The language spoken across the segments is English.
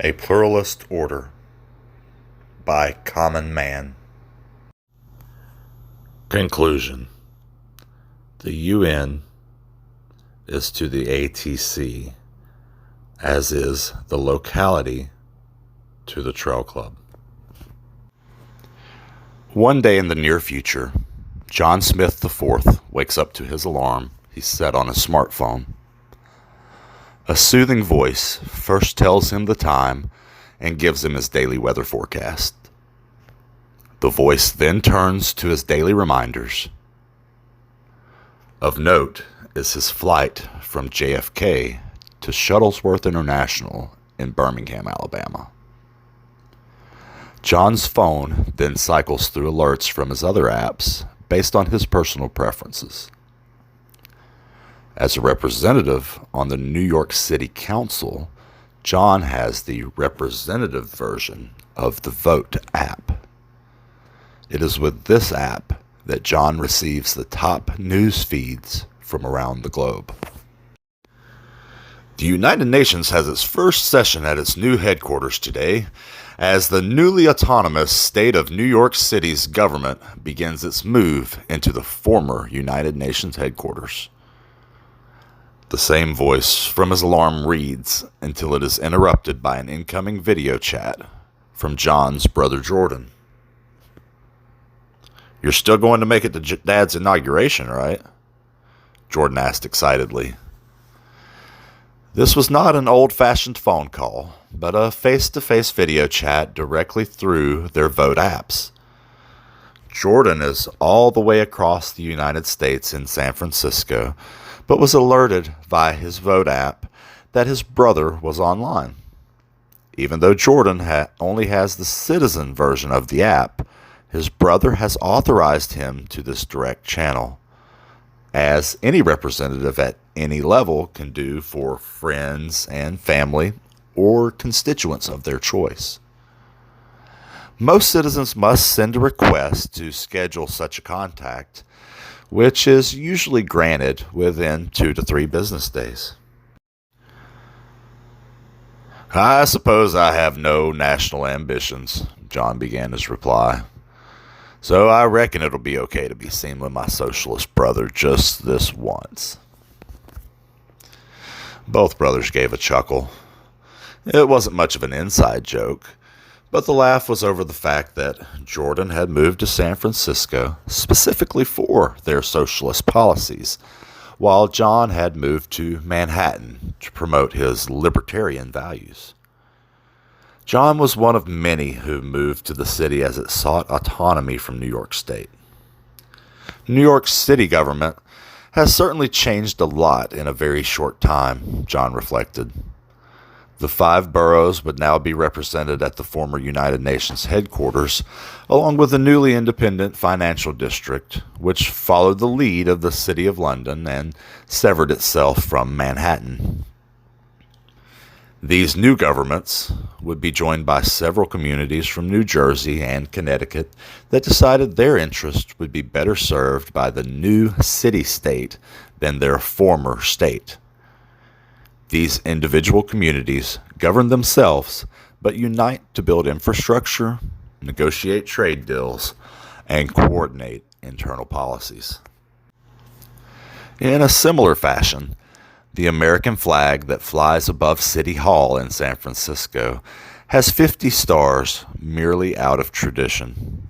A Pluralist Order by Common Man. Conclusion. The UN is to the ATC as is the locality to the Trail Club. One day in the near future, John Smith IV wakes up to his alarm he's set on his smartphone. A soothing voice first tells him the time and gives him his daily weather forecast. The voice then turns to his daily reminders. Of note is his flight from JFK to Shuttlesworth International in Birmingham, Alabama. John's phone then cycles through alerts from his other apps based on his personal preferences. As a representative on the New York City Council, John has the representative version of the Vote app. It is with this app that John receives the top news feeds from around the globe. The United Nations has its first session at its new headquarters today, as the newly autonomous state of New York City's government begins its move into the former United Nations headquarters. The same voice from his alarm reads until it is interrupted by an incoming video chat from John's brother Jordan. "You're still going to make it to Dad's inauguration, right?" Jordan asked excitedly. This was not an old-fashioned phone call, but a face-to-face video chat directly through their Vote apps. Jordan is all the way across the United States in San Francisco, but was alerted via his Vote app that his brother was online. Even though Jordan only has the citizen version of the app, his brother has authorized him to this direct channel, as any representative at any level can do for friends and family or constituents of their choice. Most citizens must send a request to schedule such a contact, which is usually granted within 2 to 3 business days. "I suppose I have no national ambitions," John began his reply. "So I reckon it'll be okay to be seen with my socialist brother just this once." Both brothers gave a chuckle. It wasn't much of an inside joke, but the laugh was over the fact that Jordan had moved to San Francisco specifically for their socialist policies, while John had moved to Manhattan to promote his libertarian values. John was one of many who moved to the city as it sought autonomy from New York State. New York City government has certainly changed a lot in a very short time, John reflected. The 5 boroughs would now be represented at the former United Nations headquarters, along with the newly independent financial district, which followed the lead of the City of London and severed itself from Manhattan. These new governments would be joined by several communities from New Jersey and Connecticut that decided their interest would be better served by the new city-state than their former state. These individual communities govern themselves, but unite to build infrastructure, negotiate trade deals, and coordinate internal policies. In a similar fashion, the American flag that flies above City Hall in San Francisco has 50 stars merely out of tradition.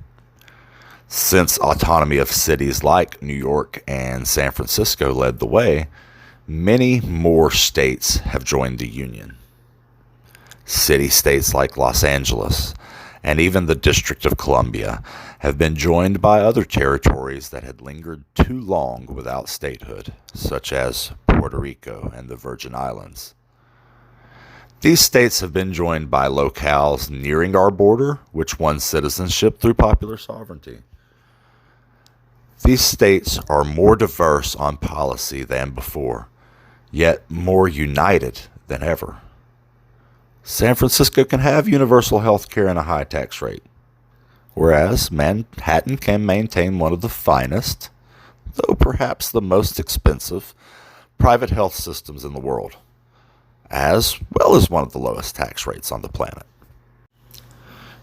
Since autonomy of cities like New York and San Francisco led the way, many more states have joined the Union. City-states like Los Angeles and even the District of Columbia have been joined by other territories that had lingered too long without statehood, such as Puerto Rico and the Virgin Islands. These states have been joined by locales nearing our border, which won citizenship through popular sovereignty. These states are more diverse on policy than before, yet more united than ever. San Francisco can have universal health care and a high tax rate, whereas Manhattan can maintain one of the finest, though perhaps the most expensive, private health systems in the world. as well as one of the lowest tax rates on the planet.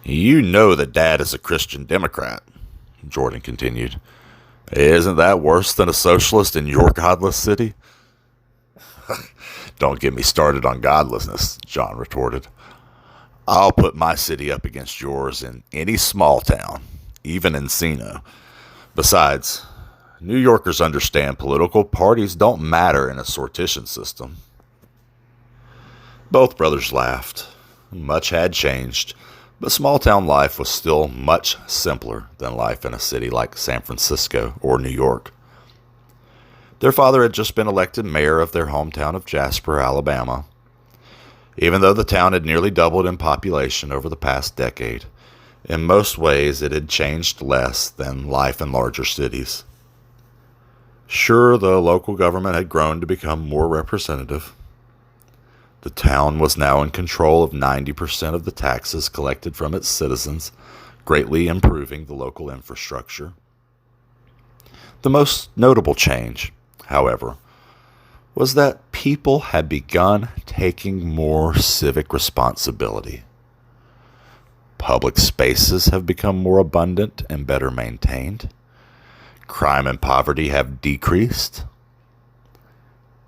You know that Dad is a Christian Democrat, Jordan continued. Isn't that worse than a socialist in your godless city? Don't get me started on godlessness, John retorted. I'll put my city up against yours in any small town, even Encino. Besides, New Yorkers understand political parties don't matter in a sortition system. Both brothers laughed. Much had changed, but small-town life was still much simpler than life in a city like San Francisco or New York. Their father had just been elected mayor of their hometown of Jasper, Alabama. Even though the town had nearly doubled in population over the past decade, in most ways it had changed less than life in larger cities. Sure, the local government had grown to become more representative. The town was now in control of 90% of the taxes collected from its citizens, greatly improving the local infrastructure. The most notable change, however, was that people had begun taking more civic responsibility. Public spaces have become more abundant and better maintained. Crime and poverty have decreased.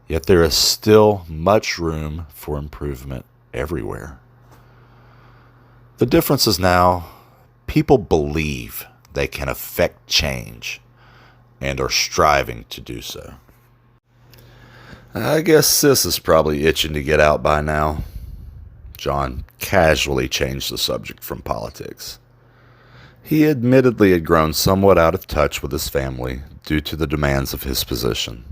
Yet there is still much room for improvement everywhere. The difference is now people believe they can affect change and are striving to do so. I guess Sis is probably itching to get out by now. John casually changed the subject from politics. He admittedly had grown somewhat out of touch with his family due to the demands of his position.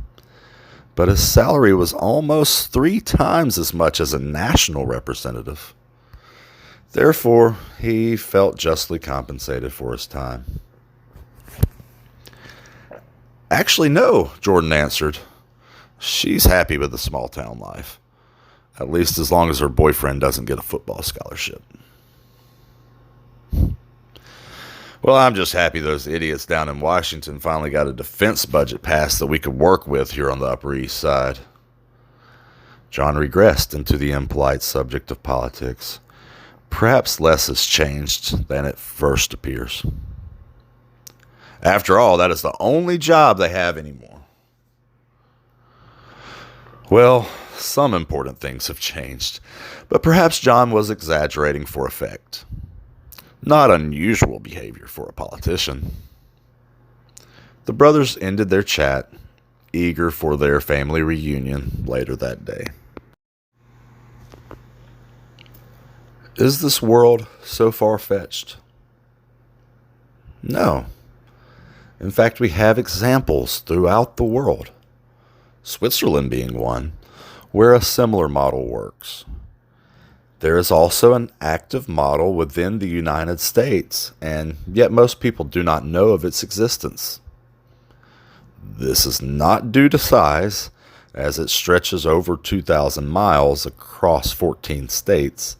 But his salary was almost 3 times as much as a national representative. Therefore, he felt justly compensated for his time. Actually, no, Jordan answered. She's happy with the small-town life, at least as long as her boyfriend doesn't get a football scholarship. Well, I'm just happy those idiots down in Washington finally got a defense budget passed that we could work with here on the Upper East Side. John regressed into the impolite subject of politics. Perhaps less has changed than it first appears. After all, that is the only job they have anymore. Well, some important things have changed, but perhaps John was exaggerating for effect. Not unusual behavior for a politician. The brothers ended their chat, eager for their family reunion later that day. Is this world so far-fetched? No. In fact, we have examples throughout the world. Switzerland being one, where a similar model works. There is also an active model within the United States, and yet most people do not know of its existence. This is not due to size, as it stretches over 2,000 miles across 14 states,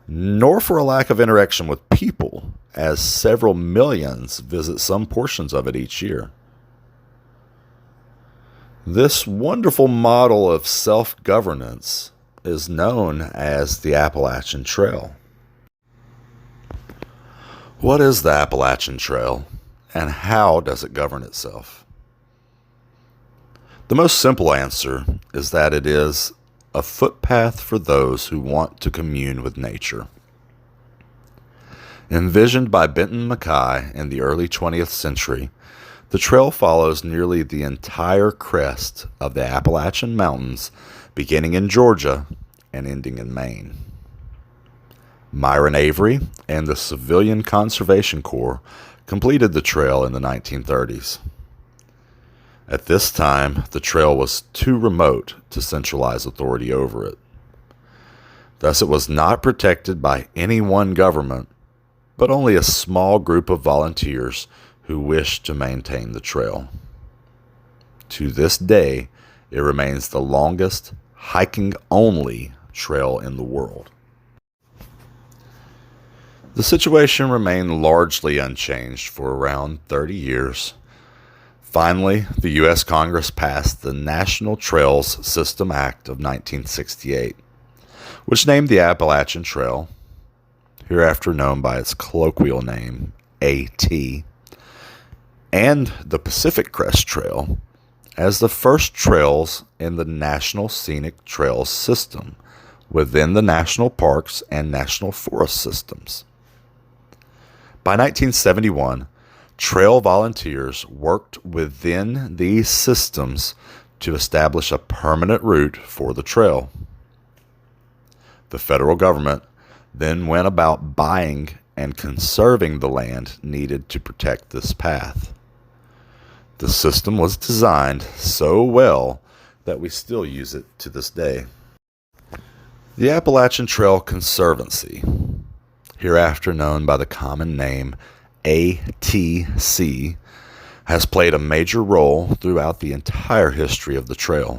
nor for a lack of interaction with people, as several millions visit some portions of it each year. This wonderful model of self-governance is known as the Appalachian Trail. What is the Appalachian Trail, and how does it govern itself? The most simple answer is that it is a footpath for those who want to commune with nature. Envisioned by Benton Mackay in the early 20th century, the trail follows nearly the entire crest of the Appalachian Mountains, beginning in Georgia and ending in Maine. Myron Avery and the Civilian Conservation Corps completed the trail in the 1930s. At this time, the trail was too remote to centralize authority over it. Thus, it was not protected by any one government, but only a small group of volunteers who wished to maintain the trail. To this day, it remains the longest hiking-only trail in the world. The situation remained largely unchanged for around 30 years. Finally, the U.S. Congress passed the National Trails System Act of 1968, which named the Appalachian Trail, hereafter known by its colloquial name, AT, and the Pacific Crest Trail as the first trails in the National Scenic Trails System within the national parks and national forest systems. By 1971, trail volunteers worked within these systems to establish a permanent route for the trail. The federal government then went about buying and conserving the land needed to protect this path. The system was designed so well that we still use it to this day. The Appalachian Trail Conservancy, hereafter known by the common name ATC, has played a major role throughout the entire history of the trail.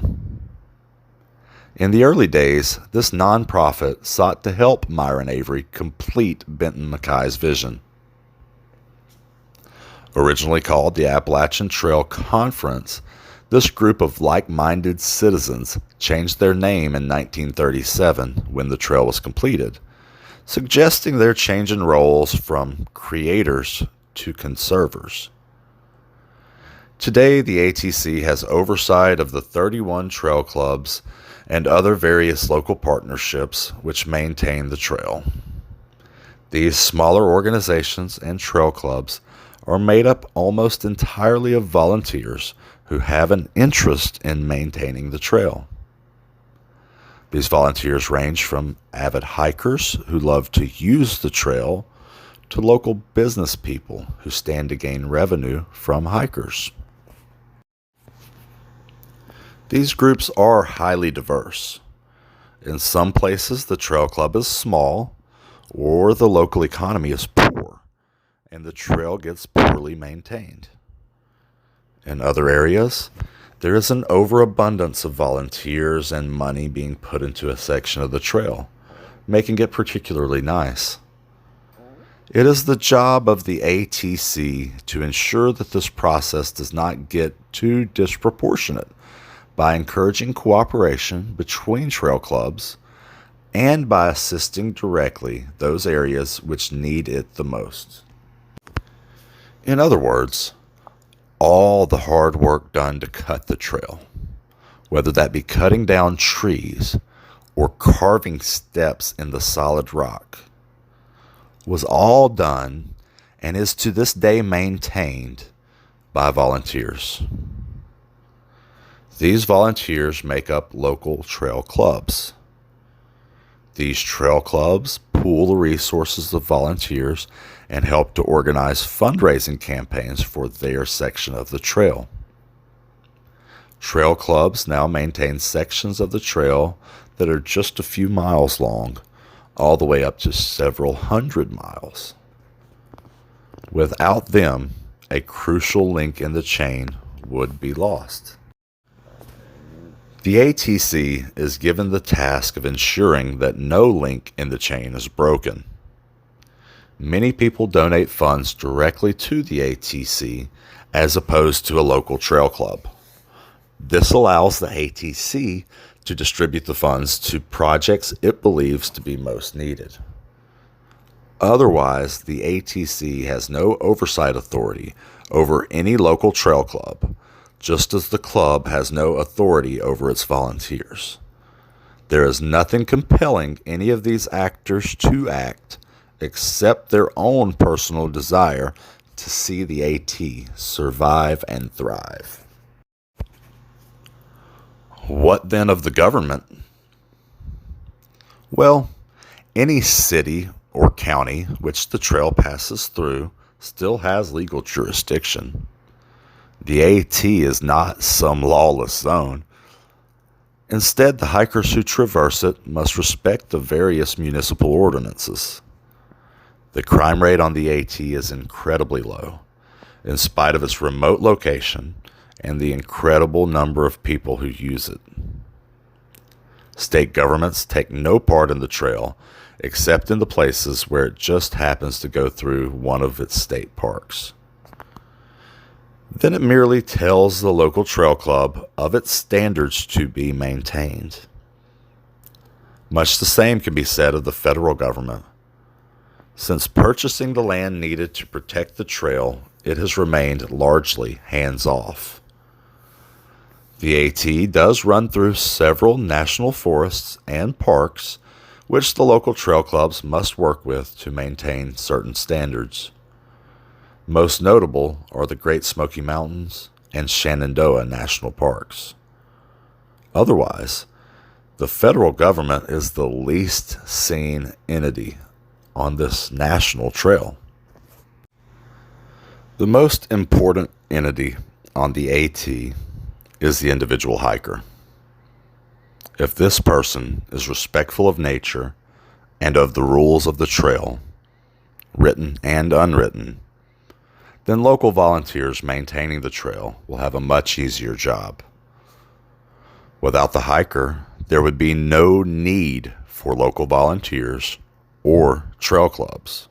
In the early days, this nonprofit sought to help Myron Avery complete Benton MacKay's vision. Originally called the Appalachian Trail Conference, this group of like-minded citizens changed their name in 1937 when the trail was completed, suggesting their change in roles from creators to conservers. Today, the ATC has oversight of the 31 trail clubs and other various local partnerships which maintain the trail. These smaller organizations and trail clubs are made up almost entirely of volunteers who have an interest in maintaining the trail. These volunteers range from avid hikers who love to use the trail to local business people who stand to gain revenue from hikers. These groups are highly diverse. In some places, the trail club is small or the local economy is poor, and the trail gets poorly maintained. In other areas, there is an overabundance of volunteers and money being put into a section of the trail, making it particularly nice. It is the job of the ATC to ensure that this process does not get too disproportionate by encouraging cooperation between trail clubs and by assisting directly those areas which need it the most. In other words, all the hard work done to cut the trail, whether that be cutting down trees or carving steps in the solid rock, was all done and is to this day maintained by volunteers. These volunteers make up local trail clubs. These trail clubs pool the resources of volunteers and help to organize fundraising campaigns for their section of the trail. Trail clubs now maintain sections of the trail that are just a few miles long, all the way up to several hundred miles. Without them, a crucial link in the chain would be lost. The ATC is given the task of ensuring that no link in the chain is broken. Many people donate funds directly to the ATC as opposed to a local trail club. This allows the ATC to distribute the funds to projects it believes to be most needed. Otherwise, the ATC has no oversight authority over any local trail club, just as the club has no authority over its volunteers. There is nothing compelling any of these actors to act except their own personal desire to see the AT survive and thrive. What then of the government? Well, any city or county which the trail passes through still has legal jurisdiction. The AT is not some lawless zone. Instead, the hikers who traverse it must respect the various municipal ordinances. The crime rate on the AT is incredibly low, in spite of its remote location and the incredible number of people who use it. State governments take no part in the trail, except in the places where it just happens to go through one of its state parks. then it merely tells the local trail club of its standards to be maintained. Much the same can be said of the federal government. Since purchasing the land needed to protect the trail, it has remained largely hands-off. The AT does run through several national forests and parks, which the local trail clubs must work with to maintain certain standards. Most notable are the Great Smoky Mountains and Shenandoah National Parks. Otherwise, the federal government is the least seen entity on this national trail. The most important entity on the AT is the individual hiker. If this person is respectful of nature and of the rules of the trail, written and unwritten, then local volunteers maintaining the trail will have a much easier job. Without the hiker, there would be no need for local volunteers or trail clubs.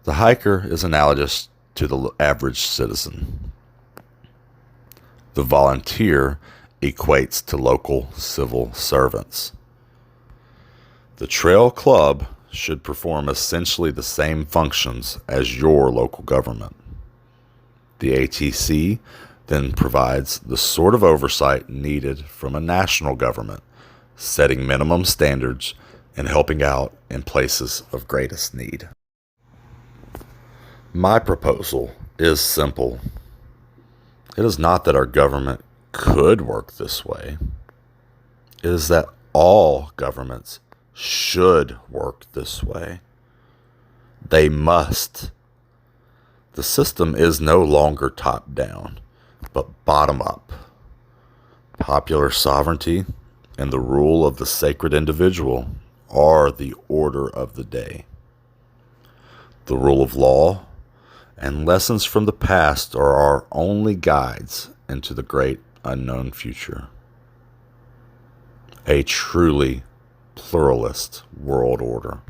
The hiker is analogous to the average citizen. The volunteer equates to local civil servants. The trail club should perform essentially the same functions as your local government. The ATC then provides the sort of oversight needed from a national government, setting minimum standards and helping out in places of greatest need. My proposal is simple. It is not that our government could work this way. It is that all governments should work this way. They must. The system is no longer top-down, but bottom-up. Popular sovereignty and the rule of the sacred individual are the order of the day. The rule of law and lessons from the past are our only guides into the great unknown future. A truly pluralist world order.